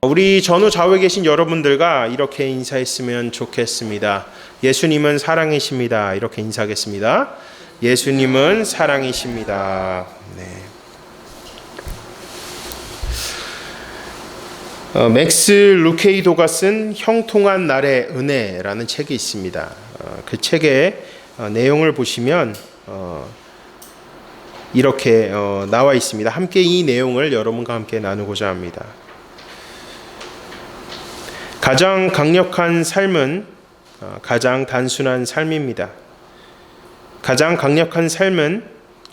우리 전후 좌우에 계신 여러분들과 이렇게 인사했으면 좋겠습니다. 예수님은 사랑이십니다. 이렇게 인사하겠습니다. 예수님은 사랑이십니다. 네. 맥스 루케이도가 쓴 형통한 날의 은혜라는 책이 있습니다. 그 책의 내용을 보시면 이렇게 나와 있습니다. 함께 이 내용을 여러분과 함께 나누고자 합니다. 가장 강력한 삶은 가장 단순한 삶입니다. 가장 강력한 삶은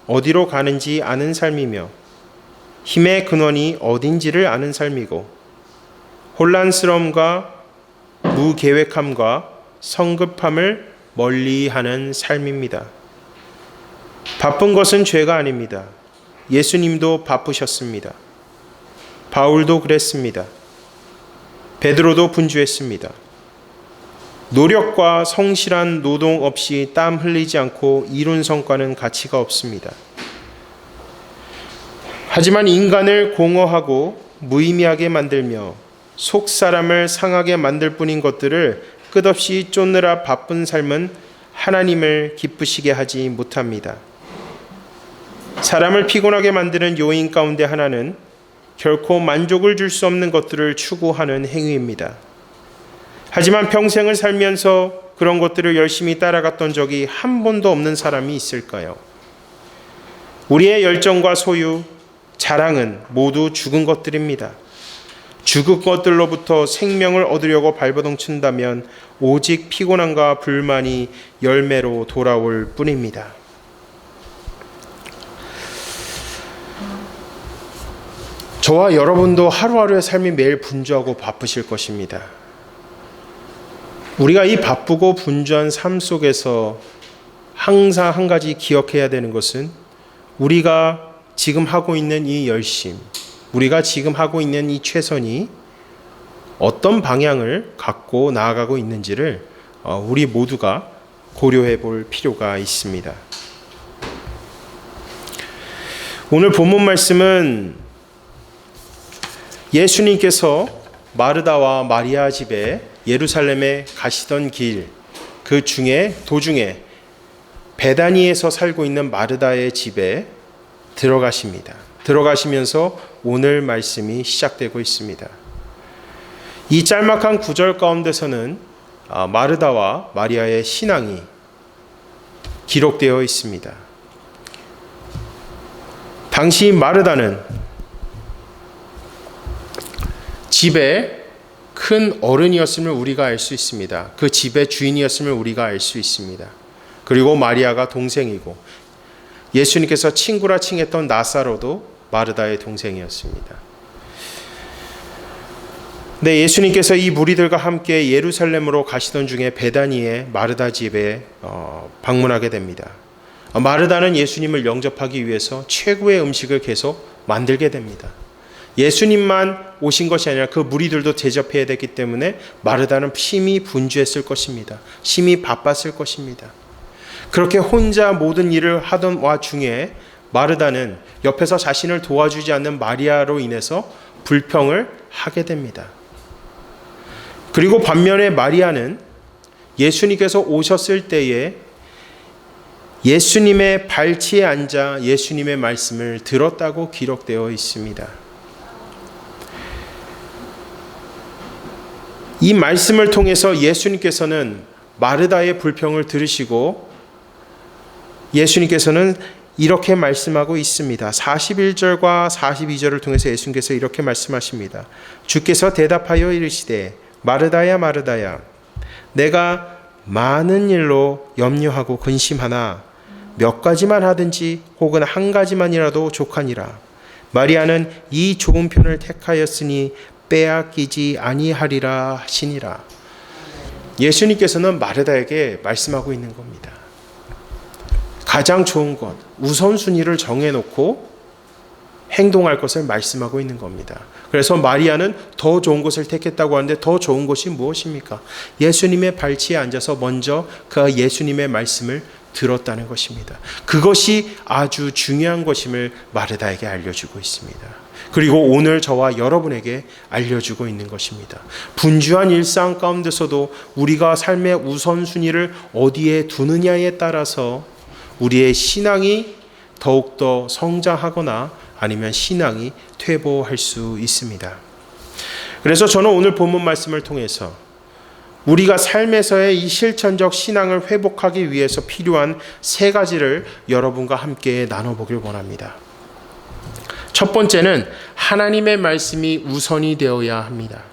어디로 가는지 아는 삶이며 힘의 근원이 어딘지를 아는 삶이고 혼란스러움과 무계획함과 성급함을 멀리하는 삶입니다. 바쁜 것은 죄가 아닙니다. 예수님도 바쁘셨습니다. 바울도 그랬습니다. 베드로도 분주했습니다. 노력과 성실한 노동 없이 땀 흘리지 않고 이룬 성과는 가치가 없습니다. 하지만 인간을 공허하고 무의미하게 만들며 속 사람을 상하게 만들 뿐인 것들을 끝없이 쫓느라 바쁜 삶은 하나님을 기쁘시게 하지 못합니다. 사람을 피곤하게 만드는 요인 가운데 하나는 결코 만족을 줄 수 없는 것들을 추구하는 행위입니다. 하지만 평생을 살면서 그런 것들을 열심히 따라갔던 적이 한 번도 없는 사람이 있을까요? 우리의 열정과 소유, 자랑은 모두 죽은 것들입니다. 죽은 것들로부터 생명을 얻으려고 발버둥친다면 오직 피곤함과 불만이 열매로 돌아올 뿐입니다. 저와 여러분도 하루하루의 삶이 매일 분주하고 바쁘실 것입니다. 우리가 이 바쁘고 분주한 삶 속에서 항상 한 가지 기억해야 되는 것은 우리가 지금 하고 있는 이 열심, 우리가 지금 하고 있는 이 최선이 어떤 방향을 갖고 나아가고 있는지를 우리 모두가 고려해 볼 필요가 있습니다. 오늘 본문 말씀은 예수님께서 마르다와 마리아 집에 예루살렘에 가시던 길, 그 중에 도중에 베다니에서 살고 있는 마르다의 집에 들어가십니다. 들어가시면서 오늘 말씀이 시작되고 있습니다. 이 짤막한 구절 가운데서는 마르다와 마리아의 신앙이 기록되어 있습니다. 당시 마르다는 집에 큰 어른이었음을 우리가 알 수 있습니다. 그 집의 주인이었음을 우리가 알 수 있습니다. 그리고 마리아가 동생이고 예수님께서 친구라 칭했던 나사로도 마르다의 동생이었습니다. 네, 예수님께서 이 무리들과 함께 예루살렘으로 가시던 중에 베다니의 마르다 집에 방문하게 됩니다. 마르다는 예수님을 영접하기 위해서 최고의 음식을 계속 만들게 됩니다. 예수님만 오신 것이 아니라 그 무리들도 대접해야 됐기 때문에 마르다는 심히 분주했을 것입니다. 심히 바빴을 것입니다. 그렇게 혼자 모든 일을 하던 와중에 마르다는 옆에서 자신을 도와주지 않는 마리아로 인해서 불평을 하게 됩니다. 그리고 반면에 마리아는 예수님께서 오셨을 때에 예수님의 발치에 앉아 예수님의 말씀을 들었다고 기록되어 있습니다. 이 말씀을 통해서 예수님께서는 마르다의 불평을 들으시고 예수님께서는 이렇게 말씀하고 있습니다. 41절과 42절을 통해서 예수님께서 이렇게 말씀하십니다. 주께서 대답하여 이르시되 마르다야 마르다야 내가 많은 일로 염려하고 근심하나 몇 가지만 하든지 혹은 한 가지만이라도 족하니라. 마리아는 이 좋은 편을 택하였으니 빼앗기지 아니하리라 하시니라. 예수님께서는 마르다에게 말씀하고 있는 겁니다. 가장 좋은 것, 우선순위를 정해놓고 행동할 것을 말씀하고 있는 겁니다. 그래서 마리아는 더 좋은 것을 택했다고 하는데 더 좋은 것이 무엇입니까? 예수님의 발치에 앉아서 먼저 그 예수님의 말씀을 들었다는 것입니다. 그것이 아주 중요한 것임을 마르다에게 알려주고 있습니다. 그리고 오늘 저와 여러분에게 알려주고 있는 것입니다. 분주한 일상 가운데서도 우리가 삶의 우선순위를 어디에 두느냐에 따라서 우리의 신앙이 더욱더 성장하거나 아니면 신앙이 퇴보할 수 있습니다. 그래서 저는 오늘 본문 말씀을 통해서 우리가 삶에서의 이 실천적 신앙을 회복하기 위해서 필요한 세 가지를 여러분과 함께 나눠보길 원합니다. 첫 번째는 하나님의 말씀이 우선이 되어야 합니다.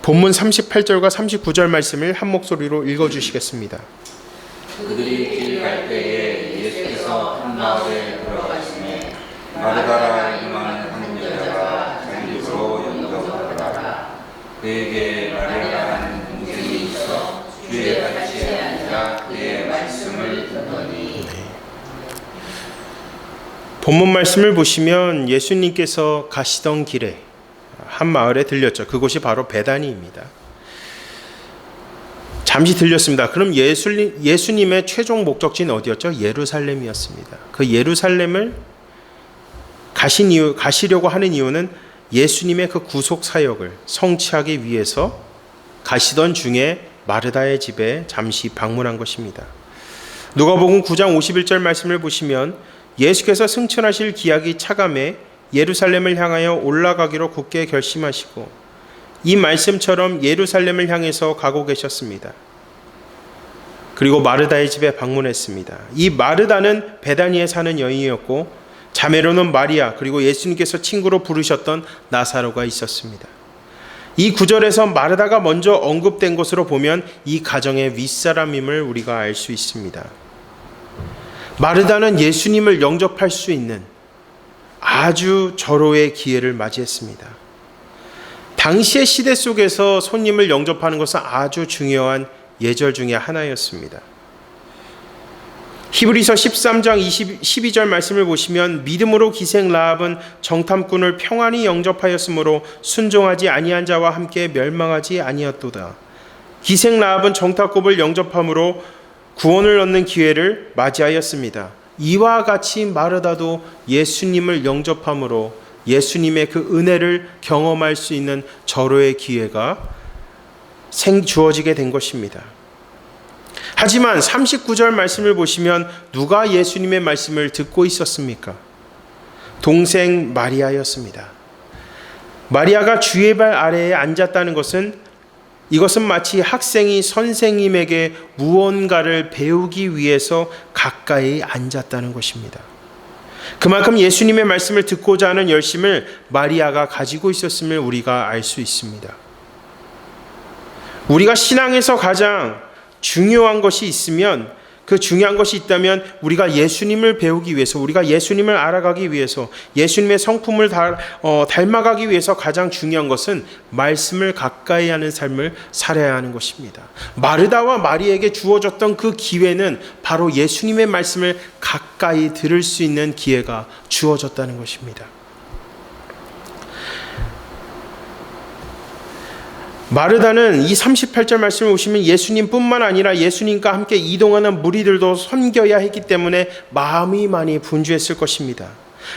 본문 38절과 39절 말씀을 한 목소리로 읽어주시겠습니다. 그들이 길 갈 때에 예수께서 한 마을에 들어가시매 마르다라 이름하는 한 여자가 자기 집으로 영접하더라. 그에게 마리아라 하는 동생이 있어 주의 같이 앉아 그의 말씀을 듣더니. 본문 말씀을 보시면 예수님께서 가시던 길에 한 마을에 들렸죠. 그곳이 바로 베다니입니다. 잠시 들렸습니다. 그럼 예수님의 최종 목적지는 어디였죠? 예루살렘이었습니다. 그 예루살렘을 가시려고 하는 이유는 예수님의 그 구속 사역을 성취하기 위해서 가시던 중에 마르다의 집에 잠시 방문한 것입니다. 누가복음 9장 51절 말씀을 보시면 예수께서 승천하실 기약이 차감해 예루살렘을 향하여 올라가기로 굳게 결심하시고 이 말씀처럼 예루살렘을 향해서 가고 계셨습니다. 그리고 마르다의 집에 방문했습니다. 이 마르다는 베다니에 사는 여인이었고 자매로는 마리아 그리고 예수님께서 친구로 부르셨던 나사로가 있었습니다. 이 구절에서 마르다가 먼저 언급된 것으로 보면 이 가정의 윗사람임을 우리가 알 수 있습니다. 마르다는 예수님을 영접할 수 있는 아주 절호의 기회를 맞이했습니다. 당시의 시대 속에서 손님을 영접하는 것은 아주 중요한 예절 중에 하나였습니다. 히브리서 13장 12절 말씀을 보시면 믿음으로 기생 라합은 정탐꾼을 평안히 영접하였으므로 순종하지 아니한 자와 함께 멸망하지 아니었도다. 기생 라합은 정탐꾼을 영접함으로 구원을 얻는 기회를 맞이하였습니다. 이와 같이 마르다도 예수님을 영접함으로 예수님의 그 은혜를 경험할 수 있는 절호의 기회가 주어지게 된 것입니다. 하지만 39절 말씀을 보시면 누가 예수님의 말씀을 듣고 있었습니까? 동생 마리아였습니다. 마리아가 주의 발 아래에 앉았다는 것은 이것은 마치 학생이 선생님에게 무언가를 배우기 위해서 가까이 앉았다는 것입니다. 그만큼 예수님의 말씀을 듣고자 하는 열심을 마리아가 가지고 있었음을 우리가 알 수 있습니다. 우리가 신앙에서 가장 중요한 것이 있으면 그 중요한 것이 있다면 우리가 예수님을 배우기 위해서 우리가 예수님을 알아가기 위해서 예수님의 성품을 닮아가기 위해서 가장 중요한 것은 말씀을 가까이 하는 삶을 살아야 하는 것입니다. 마르다와 마리에게 주어졌던 그 기회는 바로 예수님의 말씀을 가까이 들을 수 있는 기회가 주어졌다는 것입니다. 마르다는 이 38절 말씀을 보시면 예수님뿐만 아니라 예수님과 함께 이동하는 무리들도 섬겨야 했기 때문에 마음이 많이 분주했을 것입니다.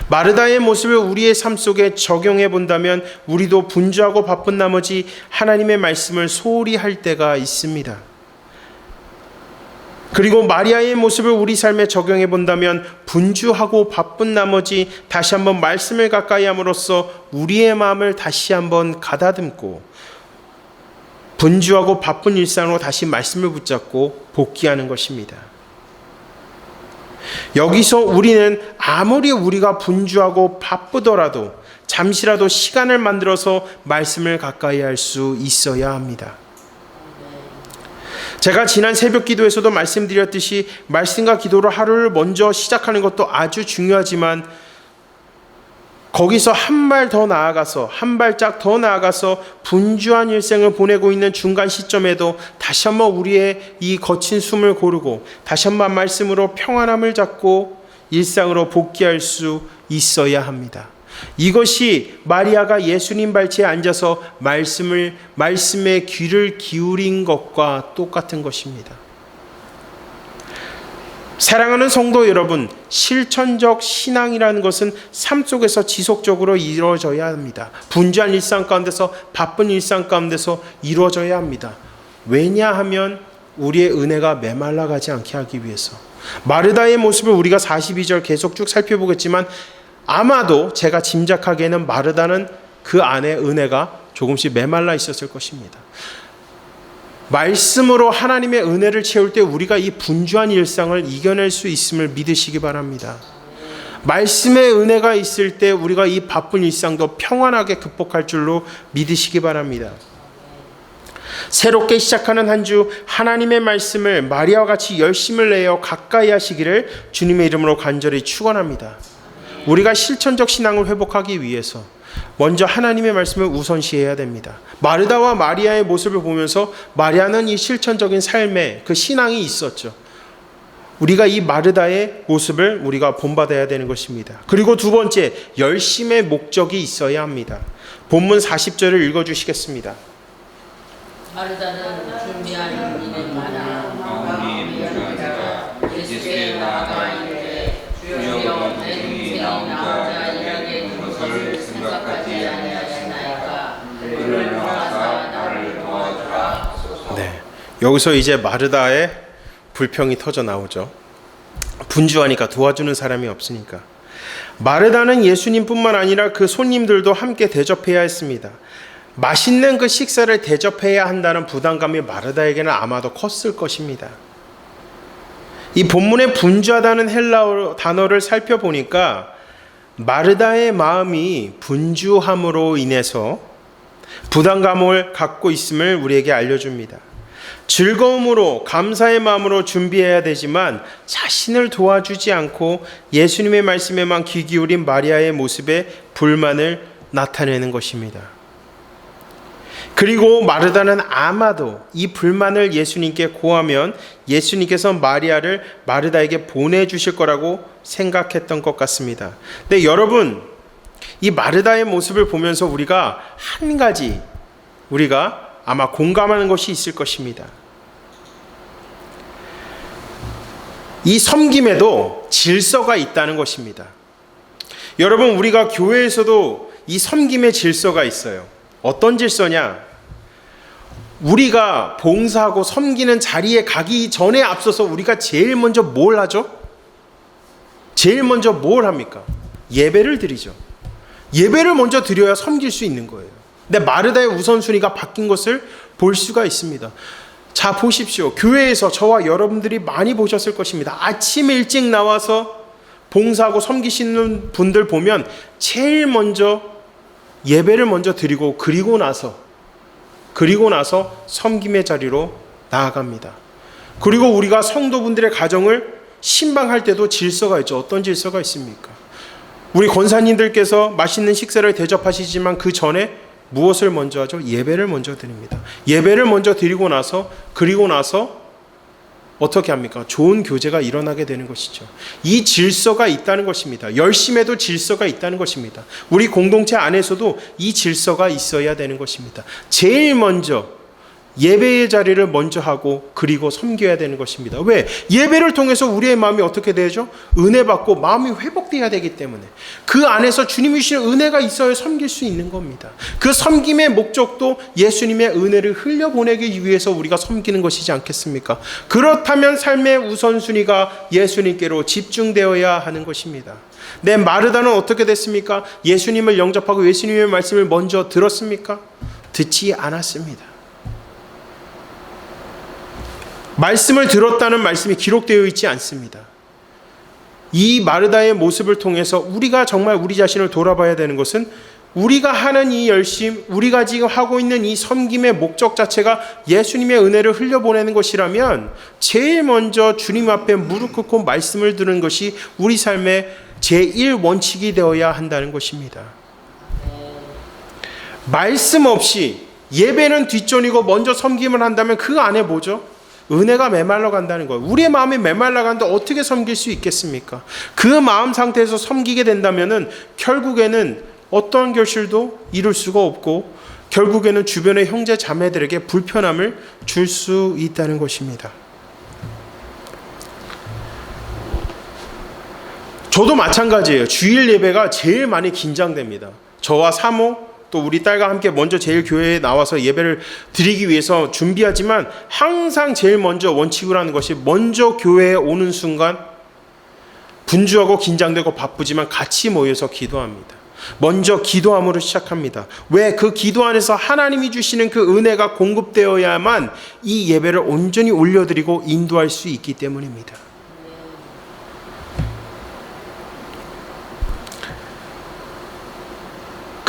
마르다의 모습을 우리의 삶 속에 적용해 본다면 우리도 분주하고 바쁜 나머지 하나님의 말씀을 소홀히 할 때가 있습니다. 그리고 마리아의 모습을 우리 삶에 적용해 본다면 분주하고 바쁜 나머지 다시 한번 말씀을 가까이 함으로써 우리의 마음을 다시 한번 가다듬고 분주하고 바쁜 일상으로 다시 말씀을 붙잡고 복귀하는 것입니다. 여기서 우리는 아무리 우리가 분주하고 바쁘더라도 잠시라도 시간을 만들어서 말씀을 가까이 할 수 있어야 합니다. 제가 지난 새벽 기도에서도 말씀드렸듯이 말씀과 기도로 하루를 먼저 시작하는 것도 아주 중요하지만 거기서 한 발짝 더 나아가서 분주한 일생을 보내고 있는 중간 시점에도 다시 한번 우리의 이 거친 숨을 고르고 다시 한번 말씀으로 평안함을 잡고 일상으로 복귀할 수 있어야 합니다. 이것이 마리아가 예수님 발치에 앉아서 말씀에 귀를 기울인 것과 똑같은 것입니다. 사랑하는 성도 여러분, 실천적 신앙이라는 것은 삶 속에서 지속적으로 이루어져야 합니다. 분주한 일상 가운데서, 바쁜 일상 가운데서 이루어져야 합니다. 왜냐하면 우리의 은혜가 메말라가지 않게 하기 위해서. 마르다의 모습을 우리가 42절 계속 쭉 살펴보겠지만 아마도 제가 짐작하기에는 마르다는 그 안에 은혜가 조금씩 메말라 있었을 것입니다. 말씀으로 하나님의 은혜를 채울 때 우리가 이 분주한 일상을 이겨낼 수 있음을 믿으시기 바랍니다. 말씀의 은혜가 있을 때 우리가 이 바쁜 일상도 평안하게 극복할 줄로 믿으시기 바랍니다. 새롭게 시작하는 한 주 하나님의 말씀을 마리아와 같이 열심을 내어 가까이 하시기를 주님의 이름으로 간절히 축원합니다. 우리가 실천적 신앙을 회복하기 위해서 먼저 하나님의 말씀을 우선시해야 됩니다. 마르다와 마리아의 모습을 보면서 마리아는 이 실천적인 삶에 그 신앙이 있었죠. 우리가 이 마르다의 모습을 우리가 본받아야 되는 것입니다. 그리고 두 번째, 열심의 목적이 있어야 합니다. 본문 40절을 읽어주시겠습니다. 마르다는 준비한 일이 많아 마음이 무료하니까 예수께 나아가 이르되 주여 내 등이 나 혼자 일하게 된 것을 생각하지 아니하시나이까 그를 명하사 나를 도와주라. 네, 여기서 이제 마르다의 불평이 터져 나오죠. 분주하니까 도와주는 사람이 없으니까. 마르다는 예수님뿐만 아니라 그 손님들도 함께 대접해야 했습니다. 맛있는 그 식사를 대접해야 한다는 부담감이 마르다에게는 아마도 컸을 것입니다. 이 본문의 분주하다는 헬라어 단어를 살펴보니까 마르다의 마음이 분주함으로 인해서 부담감을 갖고 있음을 우리에게 알려줍니다. 즐거움으로 감사의 마음으로 준비해야 되지만 자신을 도와주지 않고 예수님의 말씀에만 귀 기울인 마리아의 모습에 불만을 나타내는 것입니다. 그리고 마르다는 아마도 이 불만을 예수님께 고하면 예수님께서 마리아를 마르다에게 보내주실 거라고 생각했던 것 같습니다. 근데 여러분, 이 마르다의 모습을 보면서 우리가 한 가지 우리가 아마 공감하는 것이 있을 것입니다. 이 섬김에도 질서가 있다는 것입니다. 여러분, 우리가 교회에서도 이 섬김의 질서가 있어요. 어떤 질서냐? 우리가 봉사하고 섬기는 자리에 가기 전에 앞서서 우리가 제일 먼저 뭘 하죠? 제일 먼저 뭘 합니까? 예배를 드리죠. 예배를 먼저 드려야 섬길 수 있는 거예요. 근데 마르다의 우선순위가 바뀐 것을 볼 수가 있습니다. 자, 보십시오. 교회에서 저와 여러분들이 많이 보셨을 것입니다. 아침 일찍 나와서 봉사하고 섬기시는 분들 보면 제일 먼저 예배를 먼저 드리고 그리고 나서 섬김의 자리로 나아갑니다. 그리고 우리가 성도분들의 가정을 신방할 때도 질서가 있죠. 어떤 질서가 있습니까? 우리 권사님들께서 맛있는 식사를 대접하시지만 그 전에 무엇을 먼저 하죠? 예배를 먼저 드립니다. 예배를 먼저 드리고 나서 그리고 나서 어떻게 합니까? 좋은 교제가 일어나게 되는 것이죠. 이 질서가 있다는 것입니다. 열심에도 질서가 있다는 것입니다. 우리 공동체 안에서도 이 질서가 있어야 되는 것입니다. 제일 먼저 예배의 자리를 먼저 하고 그리고 섬겨야 되는 것입니다. 왜? 예배를 통해서 우리의 마음이 어떻게 되죠? 은혜 받고 마음이 회복돼야 되기 때문에 그 안에서 주님이 주신 은혜가 있어야 섬길 수 있는 겁니다. 그 섬김의 목적도 예수님의 은혜를 흘려보내기 위해서 우리가 섬기는 것이지 않겠습니까? 그렇다면 삶의 우선순위가 예수님께로 집중되어야 하는 것입니다. 내 마르다는 어떻게 됐습니까? 예수님을 영접하고 예수님의 말씀을 먼저 들었습니까? 듣지 않았습니다. 말씀을 들었다는 말씀이 기록되어 있지 않습니다. 이 마르다의 모습을 통해서 우리가 정말 우리 자신을 돌아봐야 되는 것은 우리가 하는 이 열심, 우리가 지금 하고 있는 이 섬김의 목적 자체가 예수님의 은혜를 흘려보내는 것이라면 제일 먼저 주님 앞에 무릎 꿇고 말씀을 들은 것이 우리 삶의 제1원칙이 되어야 한다는 것입니다. 말씀 없이 예배는 뒷전이고 먼저 섬김을 한다면 그 안에 뭐죠? 은혜가 메말라 간다는 거예요. 우리의 마음이 메말라 가는데 어떻게 섬길 수 있겠습니까? 그 마음 상태에서 섬기게 된다면은 결국에는 어떤 결실도 이룰 수가 없고 결국에는 주변의 형제 자매들에게 불편함을 줄 수 있다는 것입니다. 저도 마찬가지예요. 주일 예배가 제일 많이 긴장됩니다. 저와 사모 또 우리 딸과 함께 먼저 제일 교회에 나와서 예배를 드리기 위해서 준비하지만 항상 제일 먼저 원칙으로 하는 것이 먼저 교회에 오는 순간 분주하고 긴장되고 바쁘지만 같이 모여서 기도합니다. 먼저 기도함으로 시작합니다. 왜? 그 기도 안에서 하나님이 주시는 그 은혜가 공급되어야만 이 예배를 온전히 올려드리고 인도할 수 있기 때문입니다.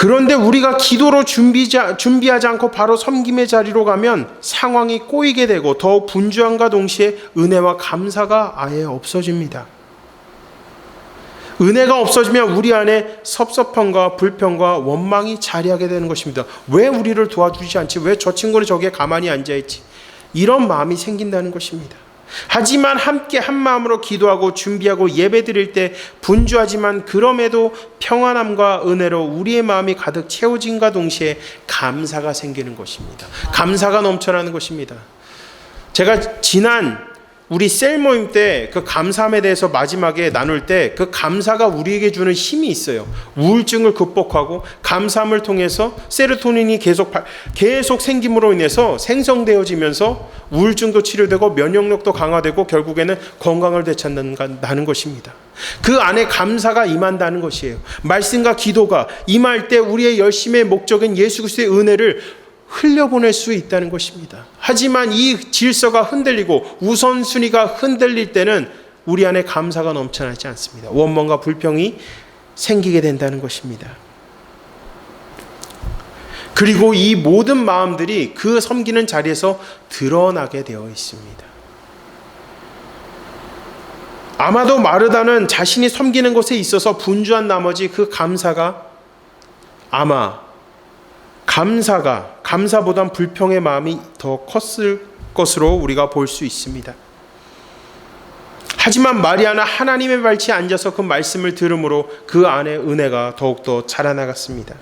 그런데 우리가 기도로 준비하지 않고 바로 섬김의 자리로 가면 상황이 꼬이게 되고 더욱 분주함과 동시에 은혜와 감사가 아예 없어집니다. 은혜가 없어지면 우리 안에 섭섭함과 불평과 원망이 자리하게 되는 것입니다. 왜 우리를 도와주지 않지? 왜 저 친구는 저기에 가만히 앉아있지? 이런 마음이 생긴다는 것입니다. 하지만 함께 한 마음으로 기도하고 준비하고 예배 드릴 때 분주하지만 그럼에도 평안함과 은혜로 우리의 마음이 가득 채워짐과 동시에 감사가 생기는 것입니다. 감사가 넘쳐나는 것입니다. 제가 지난 우리 셀 모임 때 그 감사함에 대해서 마지막에 나눌 때 그 감사가 우리에게 주는 힘이 있어요. 우울증을 극복하고 감사함을 통해서 세로토닌이 계속 생김으로 인해서 생성되어지면서 우울증도 치료되고 면역력도 강화되고 결국에는 건강을 되찾는다는 것입니다. 그 안에 감사가 임한다는 것이에요. 말씀과 기도가 임할 때 우리의 열심의 목적인 예수 그리스도의 은혜를 흘려보낼 수 있다는 것입니다. 하지만 이 질서가 흔들리고 우선순위가 흔들릴 때는 우리 안에 감사가 넘쳐나지 않습니다. 원망과 불평이 생기게 된다는 것입니다. 그리고 이 모든 마음들이 그 섬기는 자리에서 드러나게 되어 있습니다. 아마도 마르다는 자신이 섬기는 것에 있어서 분주한 나머지 그 감사가 아마 감사보단 불평의 마음이 더 컸을 것으로 우리가 볼 수 있습니다. 하지만 마리아는 하나님의 발치에 앉아서 그 말씀을 들음으로 그 안에 은혜가 더욱더 자라나갔습니다.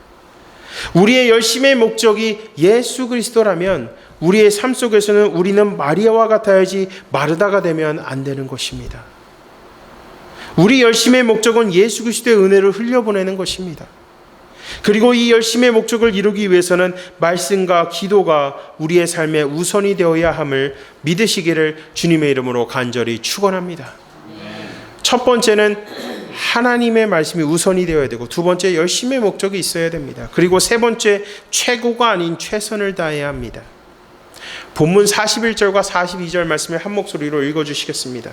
우리의 열심의 목적이 예수 그리스도라면 우리의 삶 속에서는 우리는 마리아와 같아야지 마르다가 되면 안 되는 것입니다. 우리 열심의 목적은 예수 그리스도의 은혜를 흘려보내는 것입니다. 그리고 이 열심의 목적을 이루기 위해서는 말씀과 기도가 우리의 삶의 우선이 되어야 함을 믿으시기를 주님의 이름으로 간절히 축원합니다. 첫 번째는 하나님의 말씀이 우선이 되어야 되고, 두 번째 열심의 목적이 있어야 됩니다. 그리고 세 번째 최고가 아닌 최선을 다해야 합니다. 본문 41절과 42절 말씀을 한 목소리로 읽어주시겠습니다.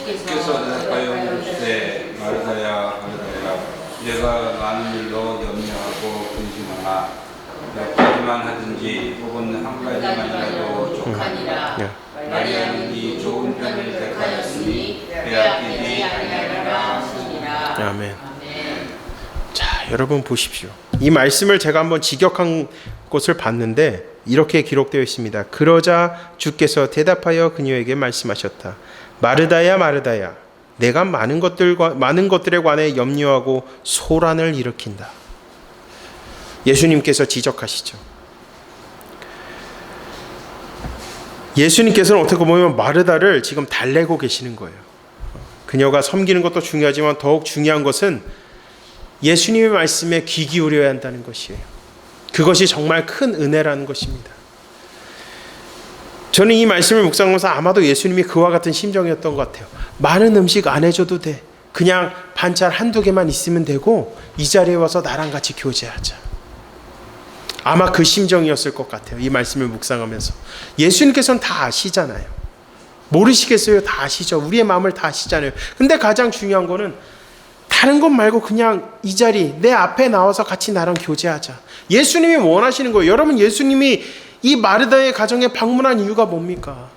주께서 대답하여 이르시되 마르다야 내가 많은 일로 염려하고 근심하나 몇 가지만 하든지 혹은 한 가지만이라도 족하니라. 마리아는 이 좋은 편을 택하였으니 빼앗기지 아니하리라 하시니라. 아멘. 자, 여러분 보십시오. 이 말씀을 제가 한번 직역한 곳을 봤는데 이렇게 기록되어 있습니다. 그러자 주께서 대답하여 그녀에게 말씀하셨다. 마르다야 마르다야, 내가 많은 것들에 관해 염려하고 소란을 일으킨다. 예수님께서 지적하시죠. 예수님께서는 어떻게 보면 마르다를 지금 달래고 계시는 거예요. 그녀가 섬기는 것도 중요하지만 더욱 중요한 것은 예수님의 말씀에 귀 기울여야 한다는 것이에요. 그것이 정말 큰 은혜라는 것입니다. 저는 이 말씀을 묵상하면서 아마도 예수님이 그와 같은 심정이었던 것 같아요. 많은 음식 안 해줘도 돼. 그냥 반찬 한두 개만 있으면 되고 이 자리에 와서 나랑 같이 교제하자. 아마 그 심정이었을 것 같아요. 이 말씀을 묵상하면서. 예수님께서는 다 아시잖아요. 모르시겠어요? 다 아시죠. 우리의 마음을 다 아시잖아요. 근데 가장 중요한 거는 다른 것 말고 그냥 이 자리 내 앞에 나와서 같이 나랑 교제하자. 예수님이 원하시는 거예요. 여러분, 예수님이 이 마르다의 가정에 방문한 이유가 뭡니까?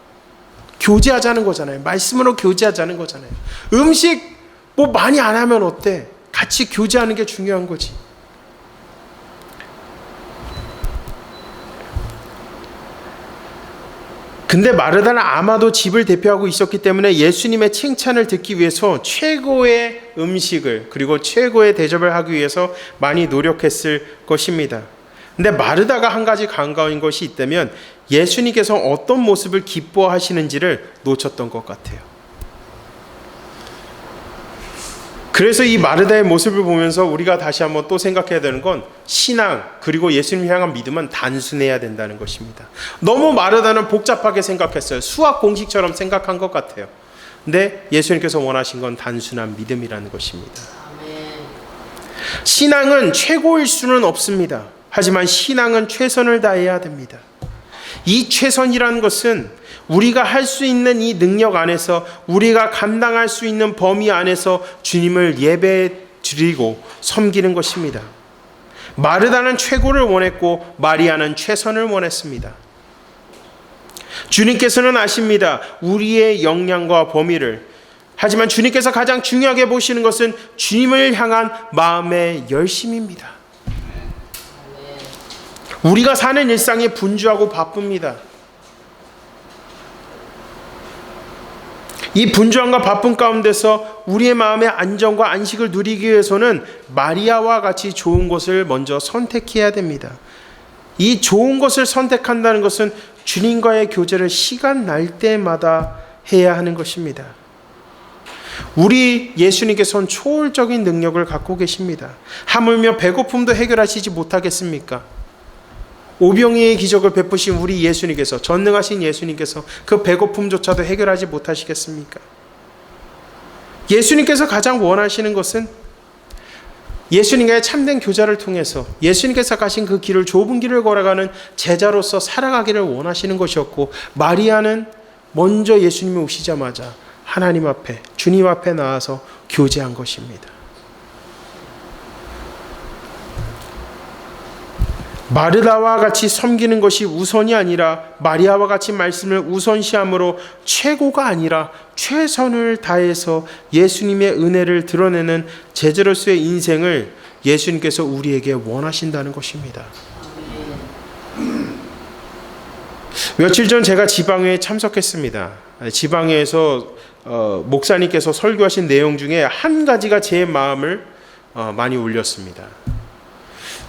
교제하자는 거잖아요. 말씀으로 교제하자는 거잖아요. 음식 뭐 많이 안 하면 어때? 같이 교제하는 게 중요한 거지. 근데 마르다는 아마도 집을 대표하고 있었기 때문에 예수님의 칭찬을 듣기 위해서 최고의 음식을 그리고 최고의 대접을 하기 위해서 많이 노력했을 것입니다. 근데 마르다가 한 가지 간과인 것이 있다면 예수님께서 어떤 모습을 기뻐하시는지를 놓쳤던 것 같아요. 그래서 이 마르다의 모습을 보면서 우리가 다시 한번 또 생각해야 되는 건 신앙 그리고 예수님 향한 믿음은 단순해야 된다는 것입니다. 너무 마르다는 복잡하게 생각했어요. 수학 공식처럼 생각한 것 같아요. 근데 예수님께서 원하신 건 단순한 믿음이라는 것입니다. 신앙은 최고일 수는 없습니다. 하지만 신앙은 최선을 다해야 됩니다. 이 최선이라는 것은 우리가 할 수 있는 이 능력 안에서, 우리가 감당할 수 있는 범위 안에서 주님을 예배 드리고 섬기는 것입니다. 마르다는 최고를 원했고 마리아는 최선을 원했습니다. 주님께서는 아십니다. 우리의 역량과 범위를. 하지만 주님께서 가장 중요하게 보시는 것은 주님을 향한 마음의 열심입니다. 우리가 사는 일상이 분주하고 바쁩니다. 이 분주함과 바쁨 가운데서 우리의 마음의 안정과 안식을 누리기 위해서는 마리아와 같이 좋은 것을 먼저 선택해야 됩니다. 이 좋은 것을 선택한다는 것은 주님과의 교제를 시간 날 때마다 해야 하는 것입니다. 우리 예수님께서는 초월적인 능력을 갖고 계십니다. 하물며 배고픔도 해결하시지 못하겠습니까? 오병이의 기적을 베푸신 우리 예수님께서, 전능하신 예수님께서 그 배고픔조차도 해결하지 못하시겠습니까? 예수님께서 가장 원하시는 것은 예수님과의 참된 교제를 통해서 예수님께서 가신 그 길을, 좁은 길을 걸어가는 제자로서 살아가기를 원하시는 것이었고, 마리아는 먼저 예수님이 오시자마자 하나님 앞에, 주님 앞에 나와서 교제한 것입니다. 마르다와 같이 섬기는 것이 우선이 아니라 마리아와 같이 말씀을 우선시함으로 최고가 아니라 최선을 다해서 예수님의 은혜를 드러내는 제자로서의 인생을 예수님께서 우리에게 원하신다는 것입니다. 며칠 전 제가 지방회에 참석했습니다. 지방회에서 목사님께서 설교하신 내용 중에 한 가지가 제 마음을 많이 울렸습니다.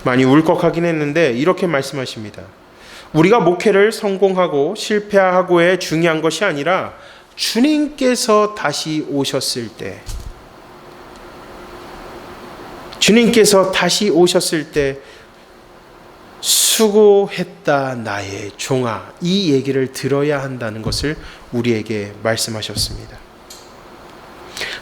많이 울컥하긴 했는데 이렇게 말씀하십니다. 우리가 목회를 성공하고 실패하고의 중요한 것이 아니라 주님께서 다시 오셨을 때, 주님께서 다시 오셨을 때 수고했다 나의 종아, 이 얘기를 들어야 한다는 것을 우리에게 말씀하셨습니다.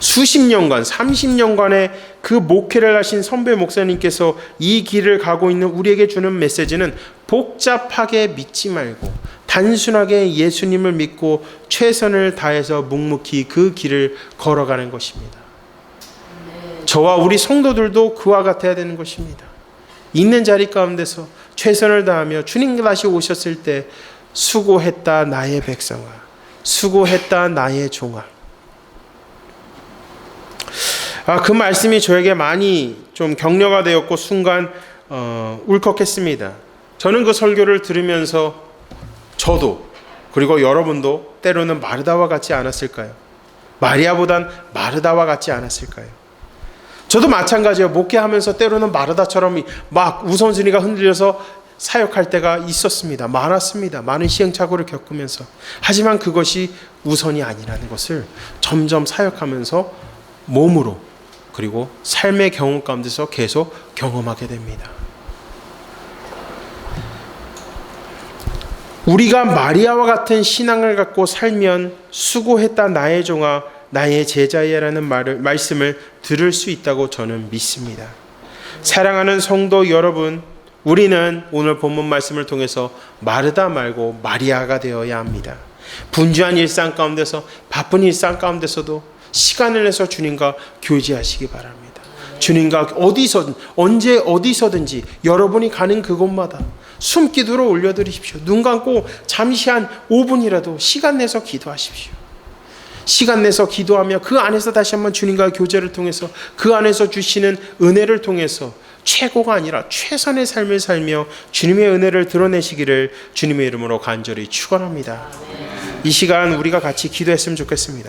수십 년간, 30년간의 그 목회를 하신 선배 목사님께서 이 길을 가고 있는 우리에게 주는 메시지는 복잡하게 믿지 말고 단순하게 예수님을 믿고 최선을 다해서 묵묵히 그 길을 걸어가는 것입니다. 저와 우리 성도들도 그와 같아야 되는 것입니다. 있는 자리 가운데서 최선을 다하며 주님 다시 오셨을 때 수고했다 나의 백성아, 수고했다 나의 종아. 그 말씀이 저에게 많이 좀 격려가 되었고 순간 울컥했습니다. 저는 그 설교를 들으면서 저도, 그리고 여러분도 때로는 마르다와 같지 않았을까요? 마리아보단 마르다와 같지 않았을까요? 저도 마찬가지예요. 목회하면서 때로는 마르다처럼 막 우선순위가 흔들려서 사역할 때가 있었습니다. 많았습니다. 많은 시행착오를 겪으면서. 하지만 그것이 우선이 아니라는 것을 점점 사역하면서 몸으로, 그리고 삶의 경험 가운데서 계속 경험하게 됩니다. 우리가 마리아와 같은 신앙을 갖고 살면 수고했다 나의 종아, 나의 제자야라는 말씀을 들을 수 있다고 저는 믿습니다. 사랑하는 성도 여러분, 우리는 오늘 본문 말씀을 통해서 마르다 말고 마리아가 되어야 합니다. 분주한 일상 가운데서, 바쁜 일상 가운데서도 시간을 내서 주님과 교제하시기 바랍니다. 주님과 어디서든, 언제 어디서든지 여러분이 가는 그곳마다 숨기도로 올려드리십시오. 눈 감고 잠시 한 5분이라도 시간 내서 기도하십시오. 시간 내서 기도하며 그 안에서 다시 한번 주님과 교제를 통해서, 그 안에서 주시는 은혜를 통해서 최고가 아니라 최선의 삶을 살며 주님의 은혜를 드러내시기를 주님의 이름으로 간절히 축원합니다. 이 시간 우리가 같이 기도했으면 좋겠습니다.